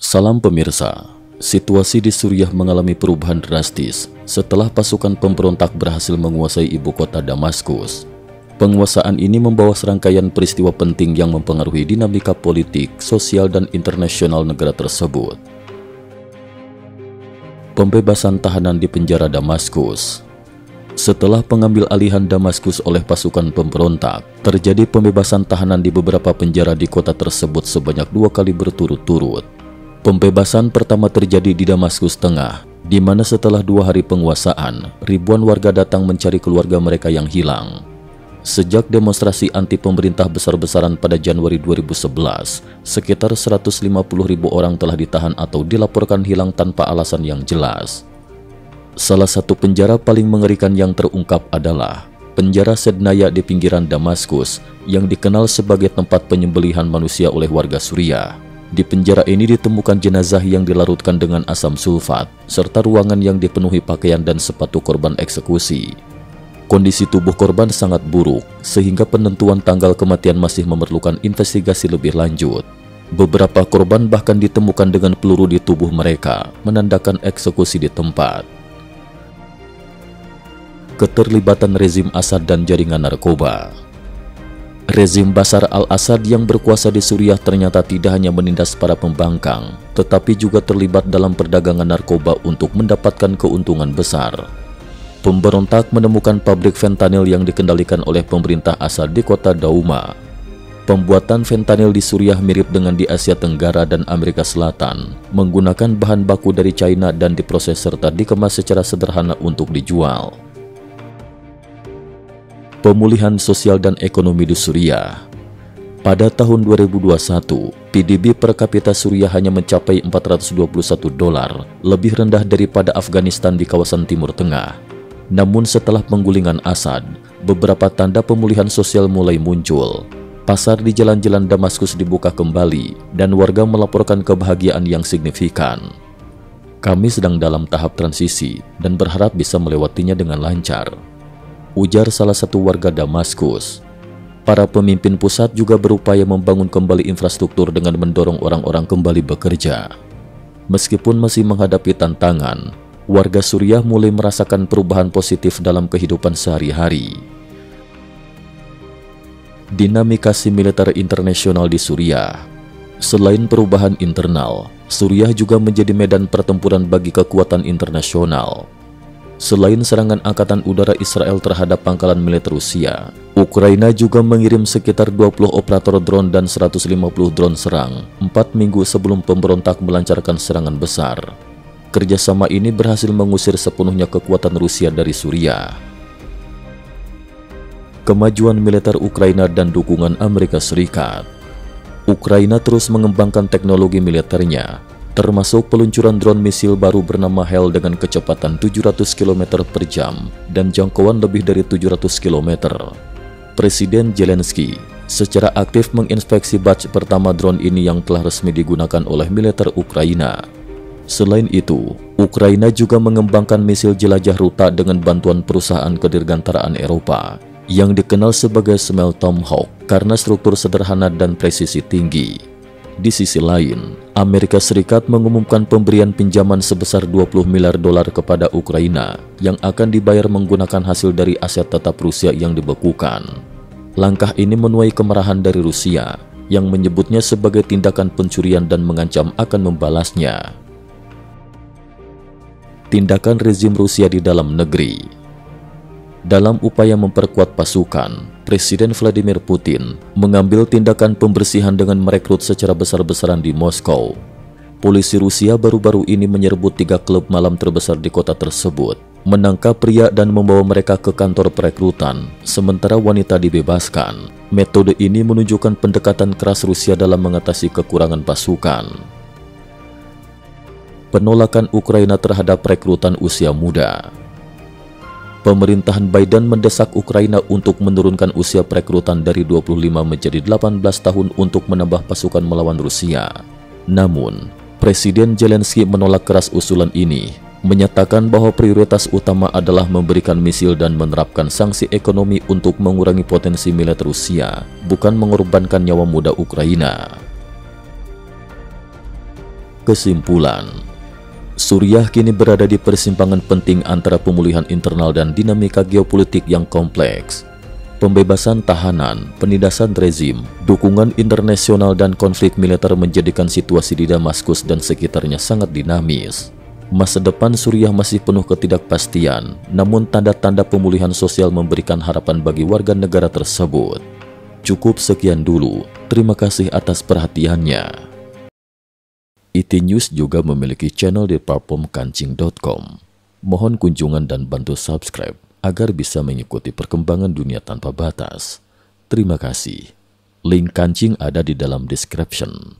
Salam pemirsa, situasi di Suriah mengalami perubahan drastis setelah pasukan pemberontak berhasil menguasai ibu kota Damaskus. Penguasaan ini membawa serangkaian peristiwa penting yang mempengaruhi dinamika politik, sosial, dan internasional negara tersebut. Pembebasan tahanan di penjara Damaskus. Setelah pengambil alihan Damaskus oleh pasukan pemberontak, terjadi pembebasan tahanan di beberapa penjara di kota tersebut sebanyak 2 kali berturut-turut. Pembebasan pertama terjadi di Damaskus Tengah, di mana setelah 2 hari penguasaan, ribuan warga datang mencari keluarga mereka yang hilang. Sejak demonstrasi anti pemerintah besar-besaran pada Januari 2011, sekitar 150.000 orang telah ditahan atau dilaporkan hilang tanpa alasan yang jelas. Salah satu penjara paling mengerikan yang terungkap adalah penjara Sednaya di pinggiran Damaskus yang dikenal sebagai tempat penyembelihan manusia oleh warga Suriah. Di penjara ini ditemukan jenazah yang dilarutkan dengan asam sulfat, serta ruangan yang dipenuhi pakaian dan sepatu korban eksekusi. Kondisi tubuh korban sangat buruk, sehingga penentuan tanggal kematian masih memerlukan investigasi lebih lanjut. Beberapa korban bahkan ditemukan dengan peluru di tubuh mereka, menandakan eksekusi di tempat. Keterlibatan rezim Assad dan jaringan narkoba. Rezim Bashar al-Assad yang berkuasa di Suriah ternyata tidak hanya menindas para pembangkang, tetapi juga terlibat dalam perdagangan narkoba untuk mendapatkan keuntungan besar. Pemberontak menemukan pabrik fentanyl yang dikendalikan oleh pemerintah Assad di kota Douma. Pembuatan fentanyl di Suriah mirip dengan di Asia Tenggara dan Amerika Selatan, menggunakan bahan baku dari China dan diproses serta dikemas secara sederhana untuk dijual. Pemulihan sosial dan ekonomi di Suriah. Pada tahun 2021, PDB per kapita Suriah hanya mencapai $421, lebih rendah daripada Afghanistan di kawasan Timur Tengah. Namun setelah penggulingan Assad, beberapa tanda pemulihan sosial mulai muncul. Pasar di jalan-jalan Damaskus dibuka kembali dan warga melaporkan kebahagiaan yang signifikan. Kami sedang dalam tahap transisi dan berharap bisa melewatinya dengan lancar, ujar salah satu warga Damaskus. Para pemimpin pusat juga berupaya membangun kembali infrastruktur dengan mendorong orang-orang kembali bekerja. Meskipun masih menghadapi tantangan, warga Suriah mulai merasakan perubahan positif dalam kehidupan sehari-hari. Dinamikasi militer internasional di Suriah. Selain perubahan internal, Suriah juga menjadi medan pertempuran bagi kekuatan internasional. Selain serangan angkatan udara Israel terhadap pangkalan militer Rusia, Ukraina juga mengirim sekitar 20 operator drone dan 150 drone serang 4 minggu sebelum pemberontak melancarkan serangan besar. Kerjasama ini berhasil mengusir sepenuhnya kekuatan Rusia dari Suriah. Kemajuan militer Ukraina dan dukungan Amerika Serikat. Ukraina terus mengembangkan teknologi militernya, termasuk peluncuran drone misil baru bernama Hel dengan kecepatan 700 km per jam dan jangkauan lebih dari 700 km. Presiden Zelensky secara aktif menginspeksi batch pertama drone ini yang telah resmi digunakan oleh militer Ukraina. Selain itu, Ukraina juga mengembangkan misil jelajah ruta dengan bantuan perusahaan kedirgantaraan Eropa yang dikenal sebagai Smell Tomahawk karena struktur sederhana dan presisi tinggi. Di sisi lain, Amerika Serikat mengumumkan pemberian pinjaman sebesar $20 miliar kepada Ukraina yang akan dibayar menggunakan hasil dari aset tetap Rusia yang dibekukan. Langkah ini menuai kemarahan dari Rusia yang menyebutnya sebagai tindakan pencurian dan mengancam akan membalasnya. Tindakan rezim Rusia di dalam negeri. Dalam upaya memperkuat pasukan, Presiden Vladimir Putin mengambil tindakan pembersihan dengan merekrut secara besar-besaran di Moskow. Polisi Rusia baru-baru ini menyerbu 3 klub malam terbesar di kota tersebut, menangkap pria dan membawa mereka ke kantor perekrutan, sementara wanita dibebaskan. Metode ini menunjukkan pendekatan keras Rusia dalam mengatasi kekurangan pasukan. Penolakan Ukraina terhadap rekrutan usia muda. Pemerintahan Biden mendesak Ukraina untuk menurunkan usia perekrutan dari 25 menjadi 18 tahun untuk menambah pasukan melawan Rusia. Namun, Presiden Zelensky menolak keras usulan ini, menyatakan bahwa prioritas utama adalah memberikan misil dan menerapkan sanksi ekonomi untuk mengurangi potensi militer Rusia, bukan mengorbankan nyawa muda Ukraina. Kesimpulan, Suriah kini berada di persimpangan penting antara pemulihan internal dan dinamika geopolitik yang kompleks. Pembebasan tahanan, penindasan rezim, dukungan internasional dan konflik militer menjadikan situasi di Damaskus dan sekitarnya sangat dinamis. Masa depan Suriah masih penuh ketidakpastian, namun tanda-tanda pemulihan sosial memberikan harapan bagi warga negara tersebut. Cukup sekian dulu, terima kasih atas perhatiannya. IT News juga memiliki channel di platform kancing.com. Mohon kunjungan dan bantu subscribe agar bisa mengikuti perkembangan dunia tanpa batas. Terima kasih. Link kancing ada di dalam description.